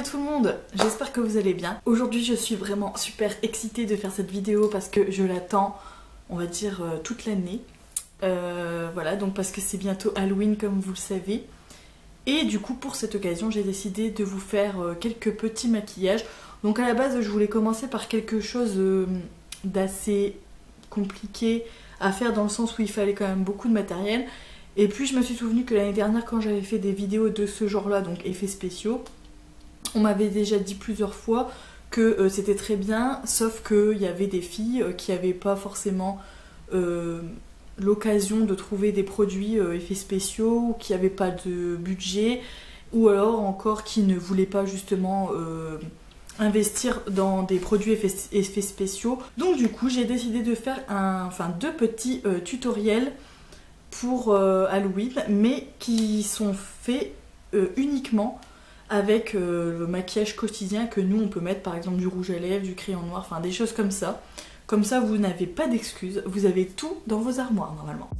tout le monde, j'espère que vous allez bien. Aujourd'hui je suis vraiment super excitée de faire cette vidéo parce que je l'attends, on va dire, toute l'année. Voilà, donc parce que c'est bientôt Halloween comme vous le savez. Et du coup pour cette occasion j'ai décidé de vous faire quelques petits maquillages. Donc à la base je voulais commencer par quelque chose d'assez compliqué à faire dans le sens où il fallait quand même beaucoup de matériel. Et puis je me suis souvenu que l'année dernière quand j'avais fait des vidéos de ce genre là, donc effets spéciaux, on m'avait déjà dit plusieurs fois que c'était très bien, sauf qu'il y avait des filles qui n'avaient pas forcément l'occasion de trouver des produits effets spéciaux, ou qui n'avaient pas de budget, ou alors encore qui ne voulaient pas justement investir dans des produits effets spéciaux. Donc du coup j'ai décidé de faire deux petits tutoriels pour Halloween, mais qui sont faits uniquement avec le maquillage quotidien que nous on peut mettre, par exemple du rouge à lèvres, du crayon noir, enfin des choses comme ça. Comme ça vous n'avez pas d'excuses, vous avez tout dans vos armoires normalement.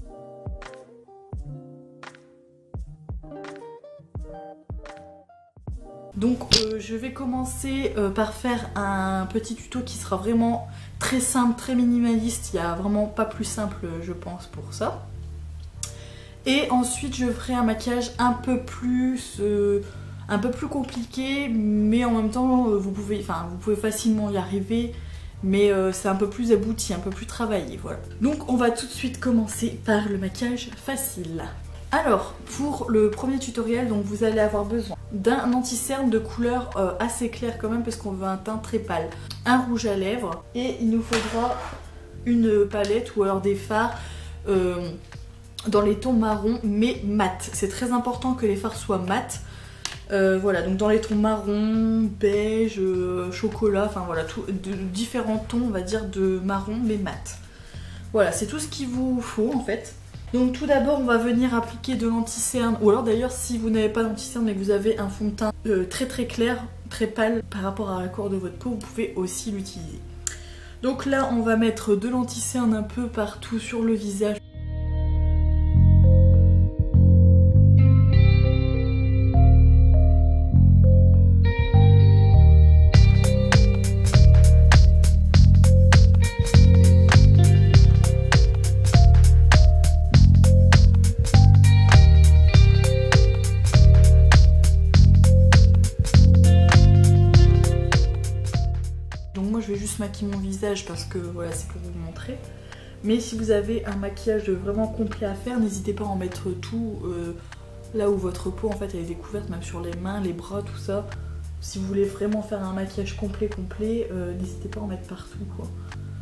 Donc je vais commencer par faire un petit tuto qui sera vraiment très simple, très minimaliste. Il n'y a vraiment pas plus simple je pense pour ça. Et ensuite je ferai un maquillage un peu plus compliqué, mais en même temps vous pouvez facilement y arriver, mais c'est un peu plus abouti, un peu plus travaillé, voilà. Donc on va tout de suite commencer par le maquillage facile. Alors pour le premier tutoriel, donc vous allez avoir besoin d'un anti-cerne de couleur assez claire quand même, parce qu'on veut un teint très pâle, un rouge à lèvres, et il nous faudra une palette ou alors des fards dans les tons marron mais mat. C'est très important que les fards soient mat. Voilà, donc dans les tons marron, beige, chocolat, enfin voilà, différents tons on va dire de marron mais mat. Voilà, c'est tout ce qu'il vous faut en fait. Donc tout d'abord on va venir appliquer de l'anti-cerne, ou alors d'ailleurs si vous n'avez pas d'anti-cerne mais que vous avez un fond de teint très clair, très pâle par rapport à la couleur de votre peau, vous pouvez aussi l'utiliser. Donc là on va mettre de l'anti-cerne un peu partout sur le visage. Maquille mon visage parce que voilà, c'est pour vous montrer, mais si vous avez un maquillage vraiment complet à faire, n'hésitez pas à en mettre tout là où votre peau en fait elle est découverte, même sur les mains, les bras, tout ça. Si vous voulez vraiment faire un maquillage complet, n'hésitez pas à en mettre partout quoi.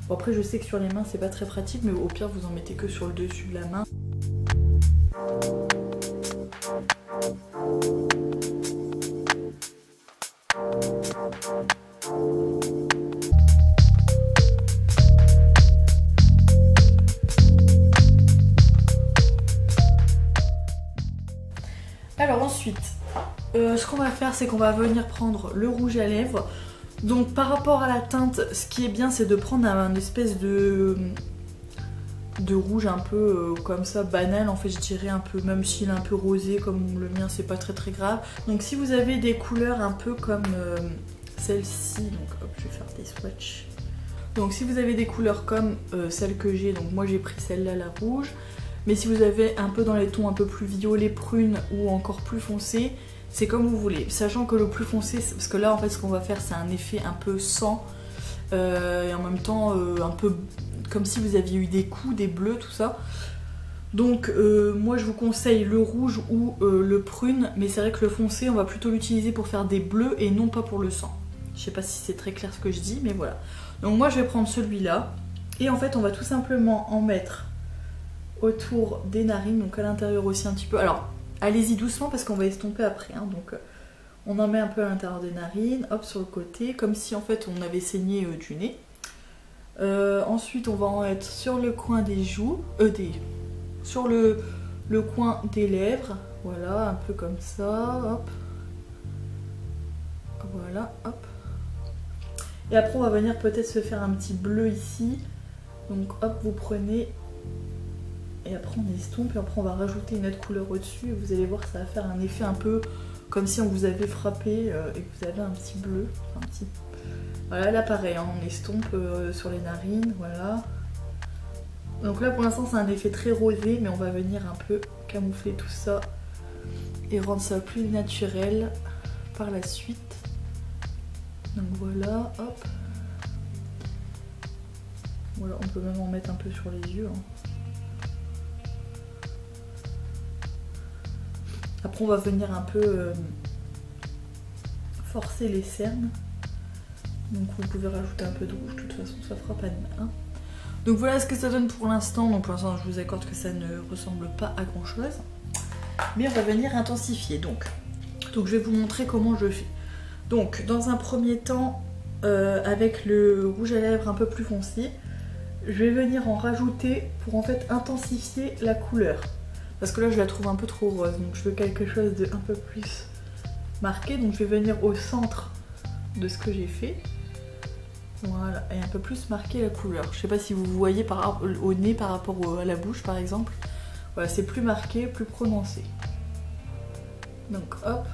Bon, après je sais que sur les mains c'est pas très pratique, mais au pire vous en mettez que sur le dessus de la main. Alors ensuite, ce qu'on va faire, c'est qu'on va venir prendre le rouge à lèvres. Donc par rapport à la teinte, ce qui est bien, c'est de prendre un espèce de rouge un peu comme ça, banal en fait, je dirais, un peu, même s'il est un peu rosé comme le mien, c'est pas très grave. Donc si vous avez des couleurs un peu comme celle-ci, donc hop, je vais faire des swatchs. Donc si vous avez des couleurs comme celle que j'ai, donc moi j'ai pris celle-là, la rouge. Mais si vous avez un peu dans les tons un peu plus violet, prune ou encore plus foncé, c'est comme vous voulez. Sachant que le plus foncé, parce que là en fait ce qu'on va faire c'est un effet un peu sang et en même temps un peu comme si vous aviez eu des coups, des bleus, tout ça. Donc moi je vous conseille le rouge ou le prune, mais c'est vrai que le foncé on va plutôt l'utiliser pour faire des bleus et non pas pour le sang. Je sais pas si c'est très clair ce que je dis, mais voilà. Donc moi je vais prendre celui-là et en fait on va tout simplement en mettre autour des narines, donc à l'intérieur aussi un petit peu. Alors allez-y doucement parce qu'on va estomper après, hein. Donc on en met un peu à l'intérieur des narines, hop, sur le côté, comme si en fait on avait saigné du nez. Ensuite on va en mettre sur le coin des joues, sur le coin des lèvres, voilà, un peu comme ça, hop. Voilà, hop. Et après on va venir peut-être se faire un petit bleu ici, donc hop, vous prenez. Et après on estompe et après on va rajouter une autre couleur au-dessus et vous allez voir que ça va faire un effet un peu comme si on vous avait frappé et que vous avez un petit bleu. Enfin, un petit... Voilà, là pareil, hein, on estompe sur les narines, voilà. Donc là pour l'instant c'est un effet très rosé, mais on va venir un peu camoufler tout ça et rendre ça plus naturel par la suite. Donc voilà, hop. Voilà, on peut même en mettre un peu sur les yeux. Hein. Après on va venir un peu forcer les cernes. Donc vous pouvez rajouter un peu de rouge, de toute façon ça fera pas de mal. Hein. Donc voilà ce que ça donne pour l'instant. Donc pour l'instant je vous accorde que ça ne ressemble pas à grand chose. Mais on va venir intensifier. Donc je vais vous montrer comment je fais. Donc dans un premier temps, avec le rouge à lèvres un peu plus foncé, je vais venir en rajouter pour en fait intensifier la couleur. Parce que là je la trouve un peu trop rose. Donc je veux quelque chose de un peu plus marqué. Donc je vais venir au centre de ce que j'ai fait. Voilà, et un peu plus marquer la couleur. Je sais pas si vous voyez au nez par rapport à la bouche par exemple. Voilà, c'est plus marqué, plus prononcé. Donc hop,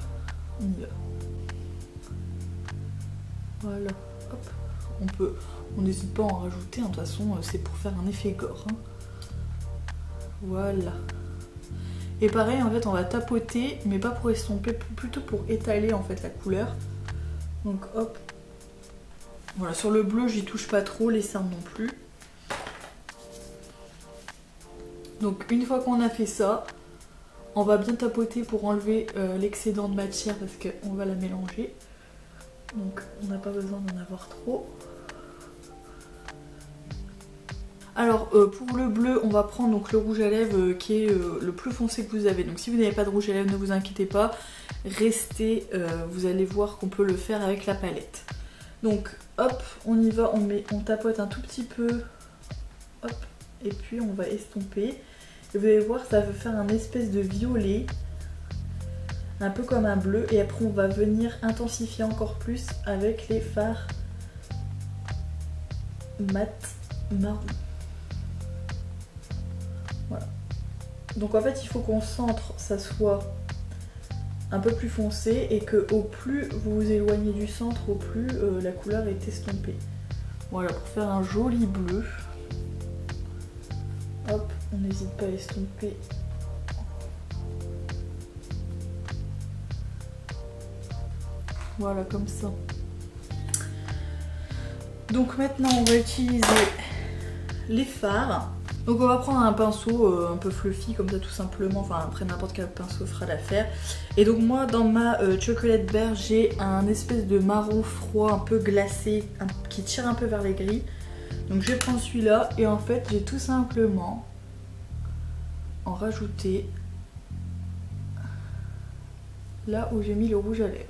on y va. Voilà, hop. On n'hésite pas à en rajouter, hein. De toute façon c'est pour faire un effet gore. Hein. Voilà. Et pareil en fait on va tapoter, mais pas pour estomper, plutôt pour étaler en fait la couleur. Donc hop. Voilà, sur le bleu, j'y touche pas trop, les cernes non plus. Donc une fois qu'on a fait ça, on va bien tapoter pour enlever l'excédent de matière parce qu'on va la mélanger. Donc on n'a pas besoin d'en avoir trop. Alors pour le bleu, on va prendre donc le rouge à lèvres qui est le plus foncé que vous avez. Donc si vous n'avez pas de rouge à lèvres, ne vous inquiétez pas, restez, vous allez voir qu'on peut le faire avec la palette. Donc hop, on y va, on tapote un tout petit peu, hop, et puis on va estomper. Et vous allez voir, ça va faire un espèce de violet, un peu comme un bleu. Et après on va venir intensifier encore plus avec les fards mat marron. Voilà. Donc en fait il faut qu'on centre, ça soit un peu plus foncé et que au plus vous vous éloignez du centre, au plus la couleur est estompée. Voilà, pour faire un joli bleu. Hop, on n'hésite pas à estomper. Voilà, comme ça. Donc maintenant on va utiliser les fards. Donc on va prendre un pinceau un peu fluffy comme ça tout simplement, enfin après n'importe quel pinceau fera l'affaire. Et donc moi dans ma chocolate bear j'ai un espèce de marron froid un peu glacé qui tire un peu vers les gris. Donc je vais prendre celui-là et en fait j'ai tout simplement en rajouté là où j'ai mis le rouge à lèvres.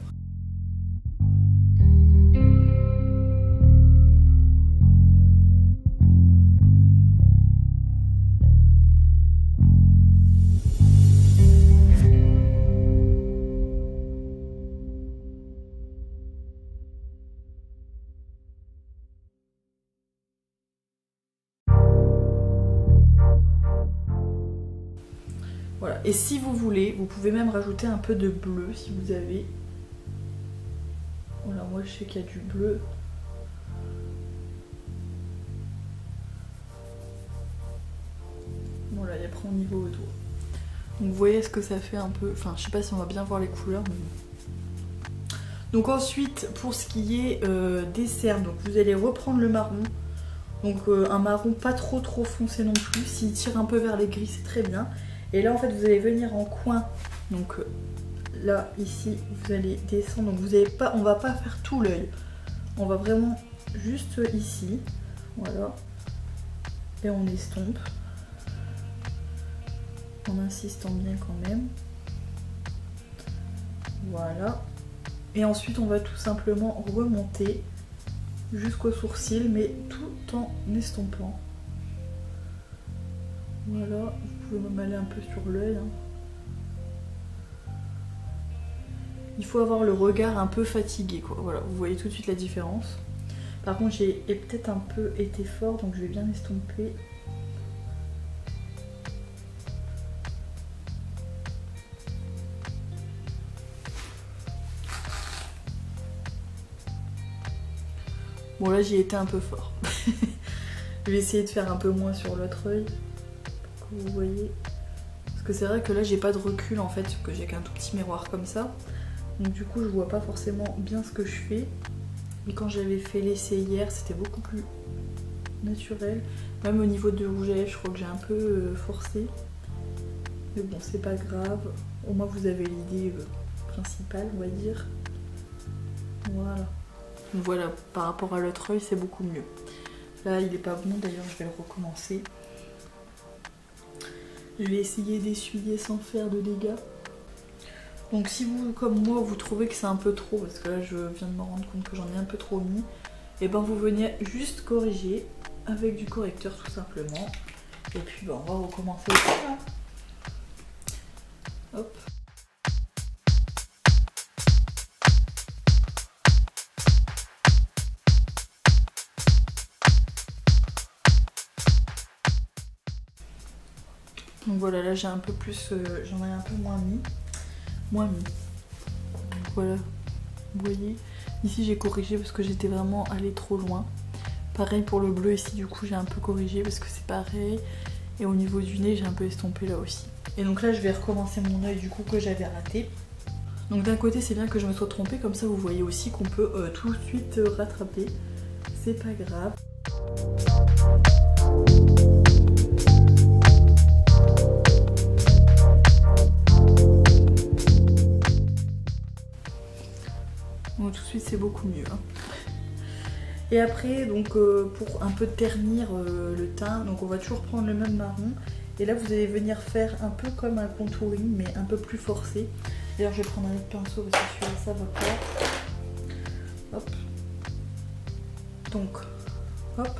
Voilà, et si vous voulez, vous pouvez même rajouter un peu de bleu si vous avez. Voilà, moi je sais qu'il y a du bleu. Voilà, et après on y va au doigt. Donc vous voyez ce que ça fait un peu. Enfin, je sais pas si on va bien voir les couleurs, mais... Donc ensuite, pour ce qui est des cernes, donc vous allez reprendre le marron. Donc un marron pas trop foncé non plus. S'il tire un peu vers les gris, c'est très bien. Et là en fait vous allez venir en coin, donc là ici vous allez descendre, donc vous n'allez pas, on va pas faire tout l'œil, on va vraiment juste ici, voilà, et on estompe, en insistant bien quand même, voilà, et ensuite on va tout simplement remonter jusqu'au sourcil mais tout en estompant. Voilà, vous pouvez même aller un peu sur l'œil. Hein. Il faut avoir le regard un peu fatigué, quoi. Voilà, vous voyez tout de suite la différence. Par contre, j'ai peut-être un peu été fort, donc je vais bien estomper. Bon là j'y ai été un peu fort. Je vais essayer de faire un peu moins sur l'autre œil pour que vous voyez. Parce que c'est vrai que là j'ai pas de recul en fait, parce que j'ai qu'un tout petit miroir comme ça. Donc du coup je vois pas forcément bien ce que je fais. Et quand j'avais fait l'essai hier c'était beaucoup plus naturel. Même au niveau de rouge à lèvres je crois que j'ai un peu forcé. Mais bon c'est pas grave. Au moins vous avez l'idée principale on va dire. Voilà. Donc voilà, par rapport à l'autre œil c'est beaucoup mieux. Là il est pas bon, d'ailleurs je vais le recommencer. Je vais essayer d'essuyer sans faire de dégâts. Donc si vous, comme moi, vous trouvez que c'est un peu trop, parce que là je viens de me rendre compte que j'en ai un peu trop mis, et ben vous venez juste corriger avec du correcteur tout simplement. Et puis ben, on va recommencer là. Hop. Donc voilà, là j'ai un peu plus, j'en ai un peu moins mis. Donc voilà, vous voyez, ici j'ai corrigé parce que j'étais vraiment allée trop loin. Pareil pour le bleu ici, du coup j'ai un peu corrigé parce que c'est pareil. Et au niveau du nez j'ai un peu estompé là aussi. Et donc là je vais recommencer mon œil du coup que j'avais raté. Donc d'un côté c'est bien que je me sois trompée, comme ça vous voyez aussi qu'on peut tout de suite rattraper. C'est pas grave. Donc tout de suite c'est beaucoup mieux. Hein. Et après donc pour un peu ternir le teint, donc on va toujours prendre le même marron. Et là vous allez venir faire un peu comme un contouring mais un peu plus forcé. D'ailleurs je vais prendre un autre pinceau parce que celui-là ça va pas. Hop. Donc hop.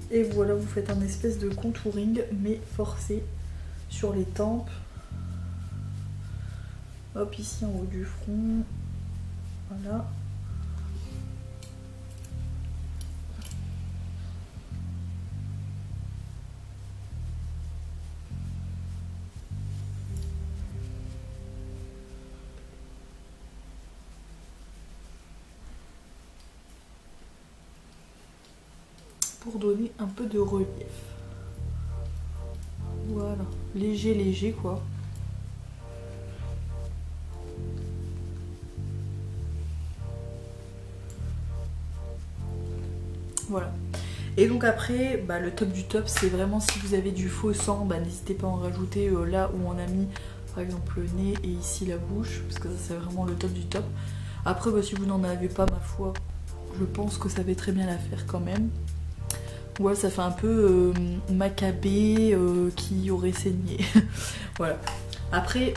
Et voilà, vous faites un espèce de contouring mais forcé sur les tempes. Hop, ici en haut du front. Voilà. Pour donner un peu de relief. Voilà, léger léger quoi. Voilà. Et donc après, bah, le top du top, c'est vraiment si vous avez du faux sang, bah, n'hésitez pas à en rajouter là où on a mis par exemple le nez et ici la bouche, parce que ça c'est vraiment le top du top. Après, bah, si vous n'en avez pas, ma foi, je pense que ça fait très bien l'affaire quand même. Ouais, ça fait un peu macabé qui aurait saigné. Voilà. Après,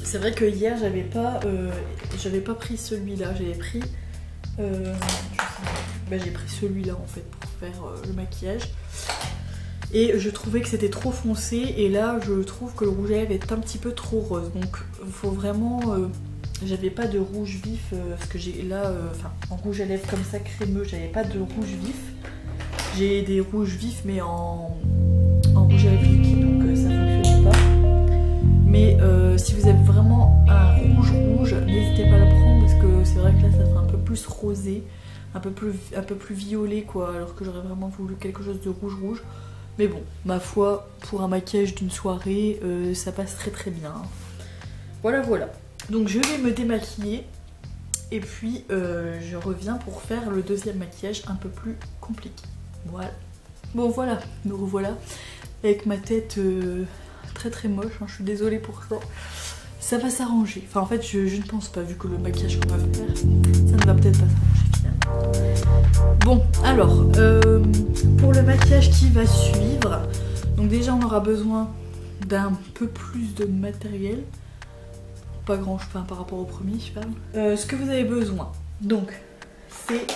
c'est vrai que hier j'avais pas pris celui-là, j'avais pris j'ai pris celui-là en fait pour faire le maquillage. Et je trouvais que c'était trop foncé et là je trouve que le rouge à lèvres est un petit peu trop rose. Donc il faut vraiment... j'avais pas de rouge vif parce que j'ai là, en rouge à lèvres comme ça crémeux, j'avais pas de rouge vif. J'ai des rouges vifs mais en rouge à lèvres liquide donc ça fonctionnait pas. Mais si vous avez vraiment un rouge, n'hésitez pas à le prendre parce que c'est vrai que là ça fait un peu plus rosé, un peu plus violet quoi, alors que j'aurais vraiment voulu quelque chose de rouge. Mais bon, ma foi, pour un maquillage d'une soirée, ça passe très très bien. Voilà. Donc je vais me démaquiller et puis je reviens pour faire le deuxième maquillage un peu plus compliqué. Voilà. Bon voilà, me revoilà avec ma tête très très moche, hein, je suis désolée pour ça. Ça va s'arranger. Enfin en fait je ne pense pas, vu que le maquillage qu'on va faire, ça ne va peut-être pas s'arranger finalement. Bon alors, pour le maquillage qui va suivre, donc déjà on aura besoin d'un peu plus de matériel. Pas grand chose par rapport au premier je parle. Ce que vous avez besoin, donc c'est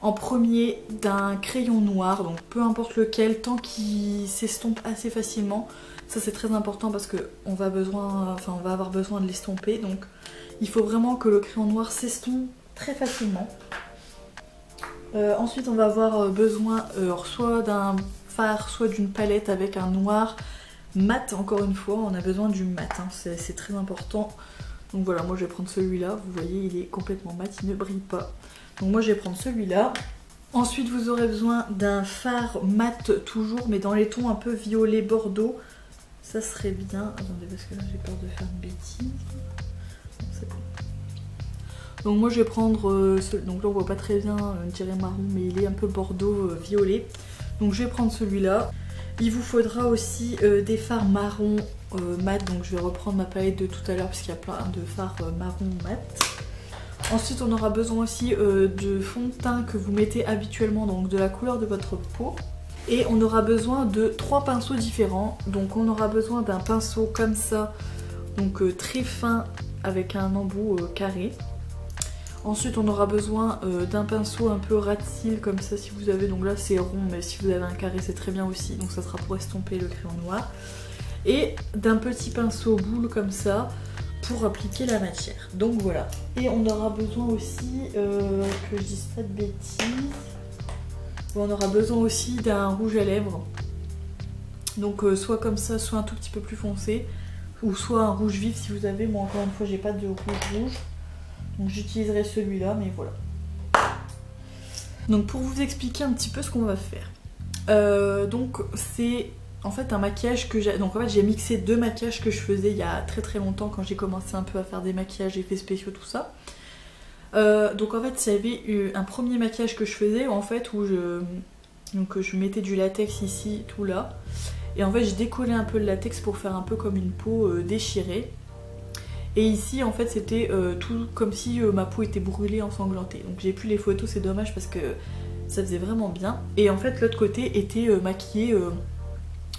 en premier d'un crayon noir, donc peu importe lequel, tant qu'il s'estompe assez facilement. Ça c'est très important parce que on va avoir besoin de l'estomper, donc il faut vraiment que le crayon noir s'estompe très facilement. Ensuite on va avoir besoin soit d'un fard, soit d'une palette avec un noir mat, encore une fois on a besoin du mat, hein, c'est très important. Donc voilà, moi je vais prendre celui-là. Vous voyez, il est complètement mat, il ne brille pas. Donc moi je vais prendre celui-là. Ensuite vous aurez besoin d'un fard mat toujours, mais dans les tons un peu violet bordeaux. Ça serait bien. Attendez, parce que là j'ai peur de faire une bêtise. C'est bon. Donc moi je vais prendre donc là on voit pas très bien, on dirait marron, mais il est un peu bordeaux violet. Donc je vais prendre celui-là. Il vous faudra aussi des fards marron mat, donc je vais reprendre ma palette de tout à l'heure parce qu'il y a plein de fards marron mat. Ensuite on aura besoin aussi de fond de teint que vous mettez habituellement, donc de la couleur de votre peau. Et on aura besoin de 3 pinceaux différents. Donc on aura besoin d'un pinceau comme ça, donc très fin avec un embout carré. Ensuite on aura besoin d'un pinceau un peu ras de cils comme ça si vous avez, donc là c'est rond mais si vous avez un carré c'est très bien aussi, donc ça sera pour estomper le crayon noir. Et d'un petit pinceau boule comme ça pour appliquer la matière. Donc voilà. Et on aura besoin aussi, que je dise pas de bêtises, on aura besoin aussi d'un rouge à lèvres. Donc soit comme ça, soit un tout petit peu plus foncé, ou soit un rouge vif si vous avez. Moi encore une fois j'ai pas de rouge, donc j'utiliserai celui-là, mais voilà. Donc pour vous expliquer un petit peu ce qu'on va faire. Donc c'est en fait un maquillage que j'ai... Donc en fait j'ai mixé 2 maquillages que je faisais il y a très longtemps quand j'ai commencé un peu à faire des maquillages, effets spéciaux, tout ça. Donc en fait il y avait eu un premier maquillage que je faisais en fait où je mettais du latex ici, tout là. Et en fait je décollais un peu le latex pour faire un peu comme une peau déchirée. Et ici en fait c'était tout comme si ma peau était brûlée, ensanglantée. Donc j'ai plus les photos, c'est dommage parce que ça faisait vraiment bien. Et en fait l'autre côté était maquillé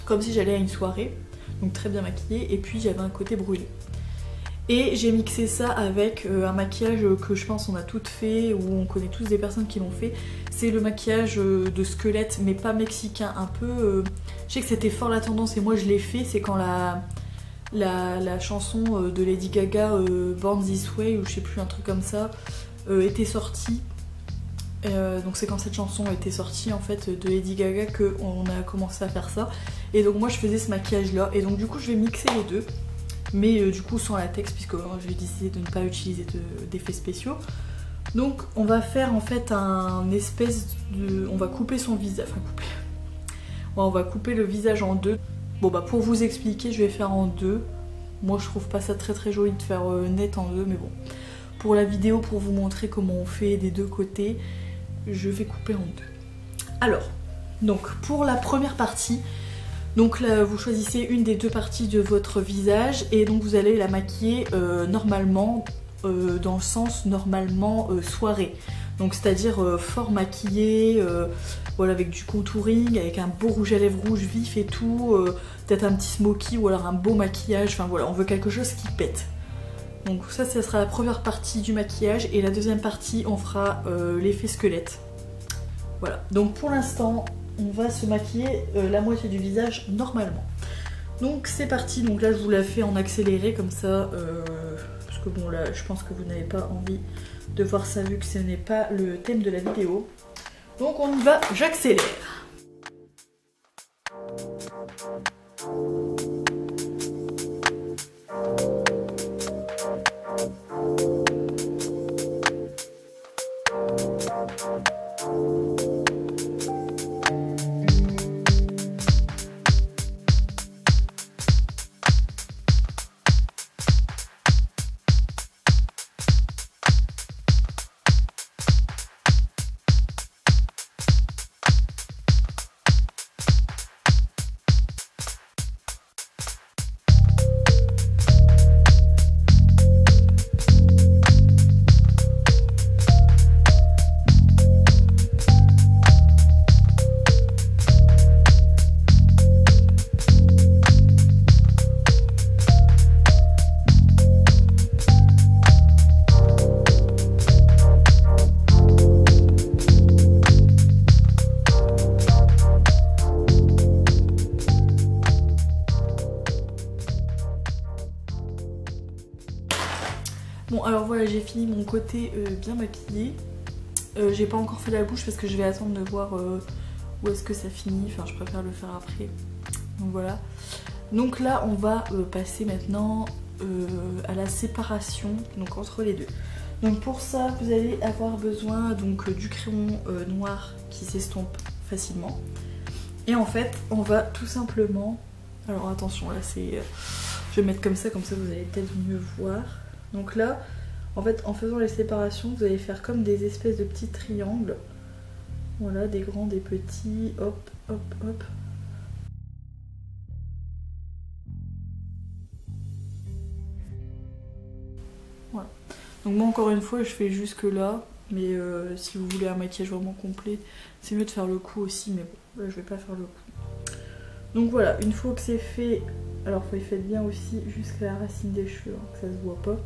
comme si j'allais à une soirée. Donc très bien maquillée, et puis j'avais un côté brûlé. Et j'ai mixé ça avec un maquillage que je pense on a toutes fait, ou on connaît tous des personnes qui l'ont fait. C'est le maquillage de squelette, mais pas mexicain, un peu... Je sais que c'était fort la tendance et moi je l'ai fait, c'est quand la chanson de Lady Gaga, Born This Way, ou je sais plus, un truc comme ça, était sortie. Donc c'est quand cette chanson était sortie en fait de Lady Gaga qu'on a commencé à faire ça. Et donc moi je faisais ce maquillage là, et donc du coup je vais mixer les deux. Mais du coup sans latex, puisque j'ai décidé de ne pas utiliser d'effets spéciaux. Donc on va faire en fait un espèce de... On va couper son visage, enfin couper... Ouais, on va couper le visage en 2. Bon bah pour vous expliquer je vais faire en 2. Moi je trouve pas ça très joli de faire net en 2, mais bon. Pour la vidéo, pour vous montrer comment on fait des 2 côtés, je vais couper en 2. Alors, donc pour la première partie... Donc là, vous choisissez une des 2 parties de votre visage et donc vous allez la maquiller normalement, dans le sens normalement soirée. Donc c'est-à-dire fort maquillé, voilà, avec du contouring, avec un beau rouge à lèvres rouge vif et tout, peut-être un petit smoky ou alors un beau maquillage, enfin voilà, on veut quelque chose qui pète. Donc ça sera la première partie du maquillage, et la deuxième partie on fera l'effet squelette. Voilà, donc pour l'instant... on va se maquiller la moitié du visage normalement. Donc c'est parti, donc là je vous la fais en accéléré comme ça, parce que bon là je pense que vous n'avez pas envie de voir ça vu que ce n'est pas le thème de la vidéo. Donc on y va, j'accélère. Bon alors voilà, j'ai fini mon côté bien maquillé. J'ai pas encore fait la bouche parce que je vais attendre de voir où est-ce que ça finit. Enfin je préfère le faire après. Donc voilà. Donc là on va passer maintenant à la séparation donc entre les deux. Donc pour ça vous allez avoir besoin donc du crayon noir qui s'estompe facilement. Et en fait on va tout simplement, alors attention là c'est, je vais mettre comme ça vous allez peut-être mieux voir. Donc là en fait en faisant les séparations vous allez faire comme des espèces de petits triangles. Voilà, des grands, des petits, hop, hop, hop. Voilà. Donc moi encore une fois je fais jusque là, mais si vous voulez un maquillage vraiment complet, c'est mieux de faire le cou aussi, mais bon, là je vais pas faire le cou. Donc voilà, une fois que c'est fait, alors vous faites bien aussi jusqu'à la racine des cheveux, hein, que ça se voit pas.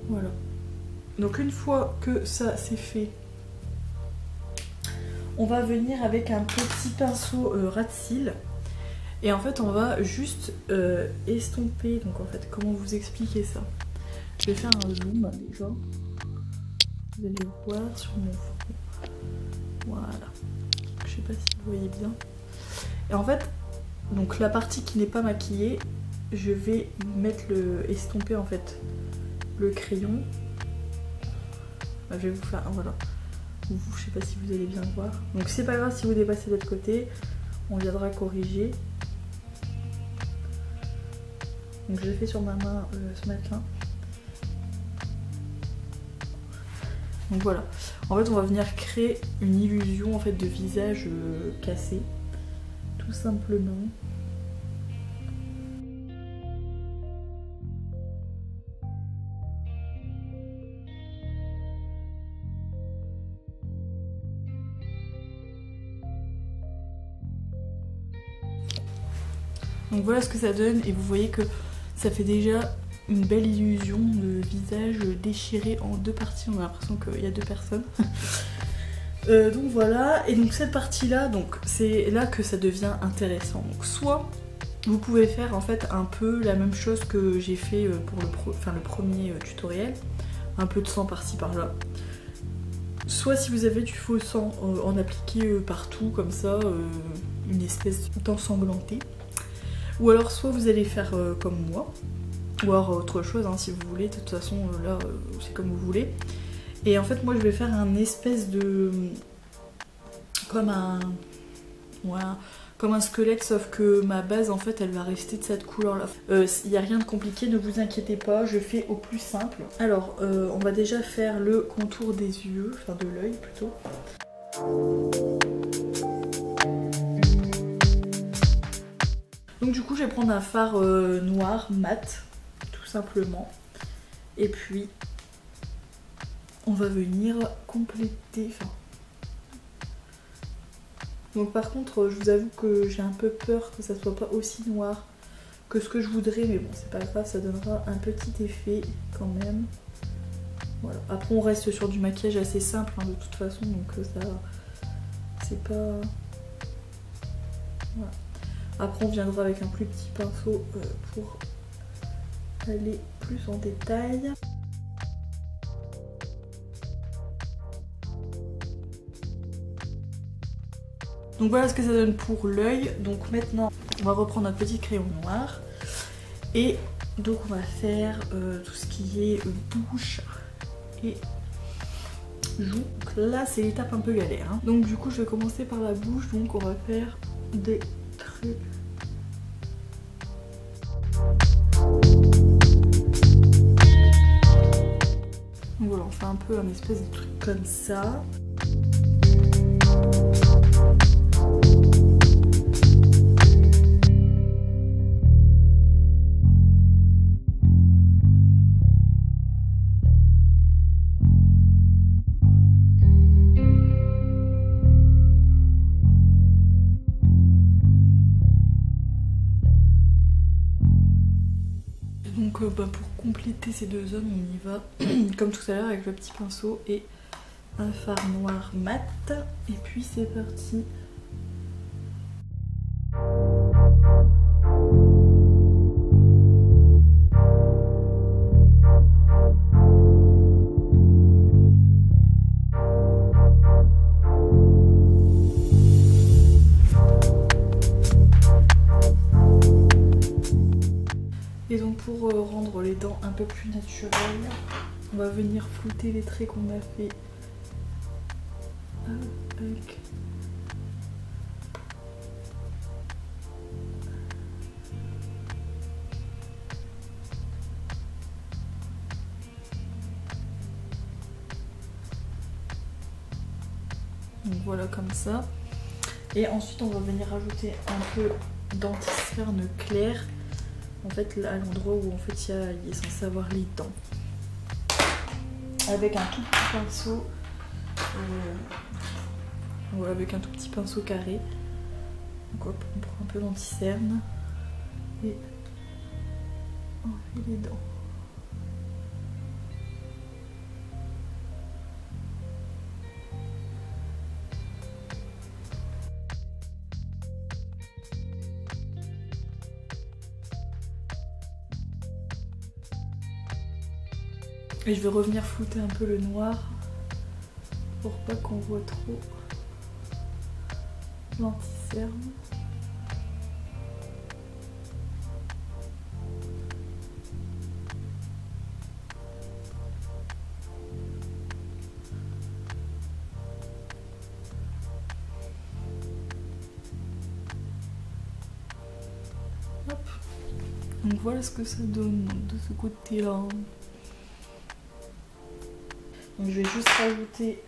Voilà. Donc une fois que ça c'est fait, on va venir avec un petit pinceau ras de cils. Et en fait on va juste estomper, donc en fait comment vous expliquer ça? Je vais faire un zoom déjà, vous allez voir sur mon front, voilà, je sais pas si vous voyez bien. Et en fait, donc la partie qui n'est pas maquillée, je vais mettre estomper en fait le crayon, je vais vous faire, voilà, je sais pas si vous allez bien voir, donc c'est pas grave si vous dépassez de l'autre côté, on viendra corriger. Donc je l'ai fait sur ma main ce matin. Donc voilà. En fait on va venir créer une illusion en fait de visage cassé. Tout simplement. Donc voilà ce que ça donne et vous voyez que ça fait déjà une belle illusion de visage déchiré en deux parties. On a l'impression qu'il y a deux personnes. Donc voilà, et donc cette partie là, donc c'est là que ça devient intéressant. Donc soit vous pouvez faire en fait un peu la même chose que j'ai fait pour le premier tutoriel, un peu de sang par-ci par-là. Soit si vous avez du faux sang, en appliquer partout comme ça, une espèce d'ensanglanté. Ou alors soit vous allez faire comme moi, ou alors autre chose hein, si vous voulez, de toute façon là c'est comme vous voulez. Et en fait moi je vais faire un espèce de... comme un squelette, sauf que ma base en fait elle va rester de cette couleur là. Il n'y a rien de compliqué, ne vous inquiétez pas, je fais au plus simple. Alors on va déjà faire le contour des yeux, enfin de l'œil plutôt. Donc du coup je vais prendre un fard noir mat, tout simplement. Et puis on va venir compléter. Donc par contre je vous avoue que j'ai un peu peur que ça soit pas aussi noir que ce que je voudrais, mais bon c'est pas grave, ça donnera un petit effet quand même. Voilà. Après on reste sur du maquillage assez simple hein, de toute façon, donc ça c'est pas... Voilà. Après on viendra avec un plus petit pinceau pour aller plus en détail. Donc voilà ce que ça donne pour l'œil. Donc maintenant on va reprendre notre petit crayon noir. Et donc on va faire tout ce qui est bouche et joues. Donc là c'est l'étape un peu galère hein. Donc du coup je vais commencer par la bouche. Donc on va faire des traits. Donc voilà, on fait un peu un espèce de truc comme ça. Donc pour compléter ces deux zones, on y va comme tout à l'heure avec le petit pinceau et un fard noir mat. Et puis c'est parti. Et donc pour rendre peu plus naturel. On va venir flouter les traits qu'on a fait avec donc voilà comme ça. Et ensuite on va venir rajouter un peu d'anti-cerne clair. En fait là à l'endroit où en fait il est censé avoir les dents. Avec un tout petit pinceau. Voilà, avec un tout petit pinceau carré. Donc hop, on prend un peu d'anti-cerne. Et on fait les dents. Et je vais revenir flouter un peu le noir pour pas qu'on voit trop l'anti-cerne. Hop. Donc voilà ce que ça donne de ce côté-là. Donc je vais juste rajouter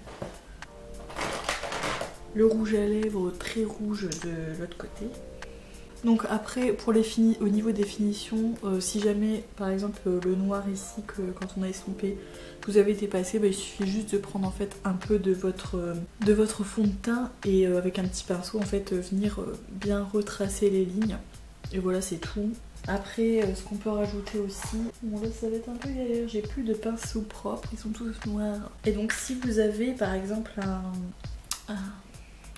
le rouge à lèvres très rouge de l'autre côté. Donc après pour au niveau des finitions, si jamais par exemple le noir ici que quand on a estompé vous avez dépassé, il suffit juste de prendre en fait un peu de votre fond de teint et avec un petit pinceau en fait venir bien retracer les lignes. Et voilà, c'est tout. Après, ce qu'on peut rajouter aussi, bon là ça va être un peu galère, j'ai plus de pinceaux propres, ils sont tous noirs. Et donc si vous avez par exemple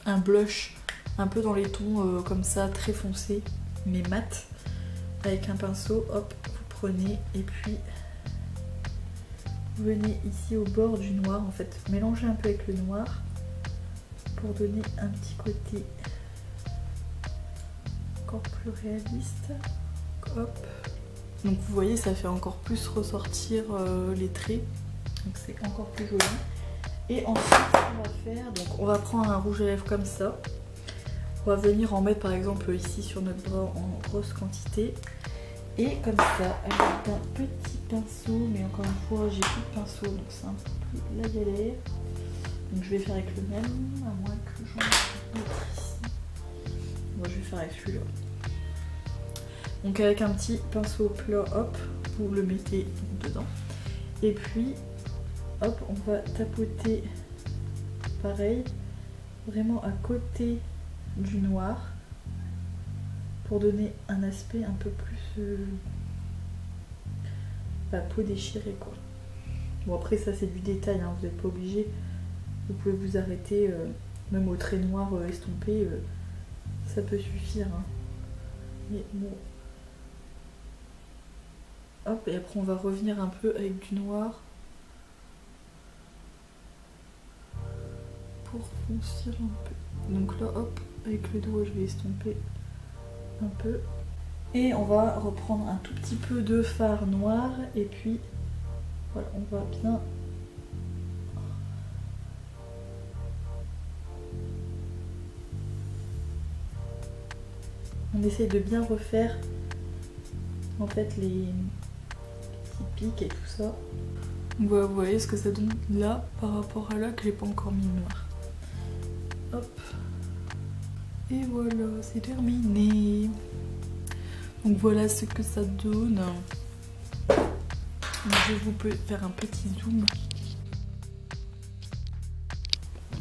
un blush un peu dans les tons comme ça, très foncé, mais mat, avec un pinceau, hop, vous prenez et puis vous venez ici au bord du noir, en fait, mélangez un peu avec le noir pour donner un petit côté encore plus réaliste. Hop. Donc vous voyez, ça fait encore plus ressortir les traits, donc c'est encore plus joli. Et ensuite ce qu'on va faire, donc on va prendre un rouge à lèvres comme ça, on va venir en mettre par exemple ici sur notre bras en grosse quantité, et comme ça avec un petit pinceau, mais encore une fois j'ai plus de pinceau donc c'est un peu plus la galère, donc je vais faire avec le même, à moins que j'en ai d'autres ici. Moi je vais faire avec celui-là. Donc avec un petit pinceau plat, hop, vous le mettez dedans. Et puis, hop, on va tapoter pareil, vraiment à côté du noir, pour donner un aspect un peu plus peau déchirée quoi. Bon après ça c'est du détail, hein, vous n'êtes pas obligé, vous pouvez vous arrêter, même au trait noir estompé, ça peut suffire. Hein. Mais bon. Hop, et après on va revenir un peu avec du noir pour foncir un peu. Donc là, hop, avec le doigt je vais estomper un peu. Et on va reprendre un tout petit peu de fard noir et puis voilà, on va bien... On essaye de bien refaire en fait les pics et tout ça. Donc voilà, vous voyez ce que ça donne là par rapport à là que j'ai pas encore mis noir. Hop. Et voilà, c'est terminé. Donc voilà ce que ça donne. Donc je vous peux faire un petit zoom.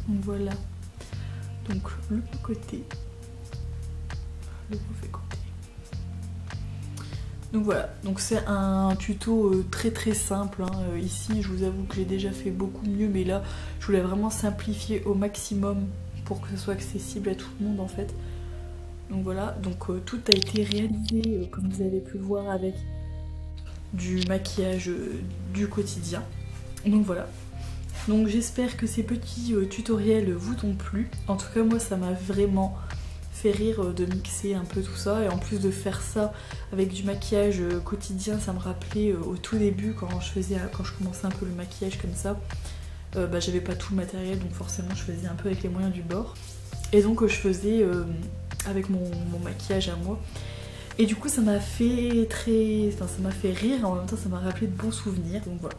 Donc voilà. Donc le côté. Le mauvais côté. Donc voilà, donc c'est un tuto très très simple, hein. Ici je vous avoue que j'ai déjà fait beaucoup mieux, mais là je voulais vraiment simplifier au maximum pour que ce soit accessible à tout le monde en fait. Donc voilà, donc tout a été réalisé comme vous avez pu le voir avec du maquillage du quotidien. Donc voilà, donc j'espère que ces petits tutoriels vous ont plu. En tout cas moi ça m'a vraiment fait rire de mixer un peu tout ça, et en plus de faire ça avec du maquillage quotidien, ça me rappelait au tout début quand je commençais un peu le maquillage comme ça, j'avais pas tout le matériel, donc forcément je faisais un peu avec les moyens du bord, et donc je faisais avec mon maquillage à moi, et du coup ça m'a fait ça m'a fait rire, et en même temps ça m'a rappelé de bons souvenirs, donc voilà.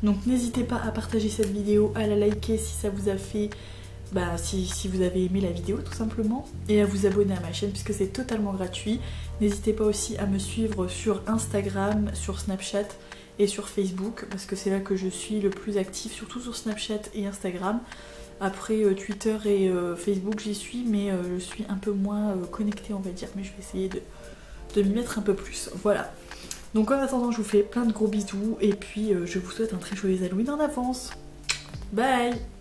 Donc n'hésitez pas à partager cette vidéo, à la liker si ça vous a fait, si vous avez aimé la vidéo tout simplement, et à vous abonner à ma chaîne puisque c'est totalement gratuit. N'hésitez pas aussi à me suivre sur Instagram, sur Snapchat et sur Facebook, parce que c'est là que je suis le plus active, surtout sur Snapchat et Instagram. Après Twitter et Facebook j'y suis, mais je suis un peu moins connectée on va dire, mais je vais essayer de m'y mettre un peu plus, voilà. Donc en attendant je vous fais plein de gros bisous, et puis je vous souhaite un très joyeux Halloween en avance. Bye!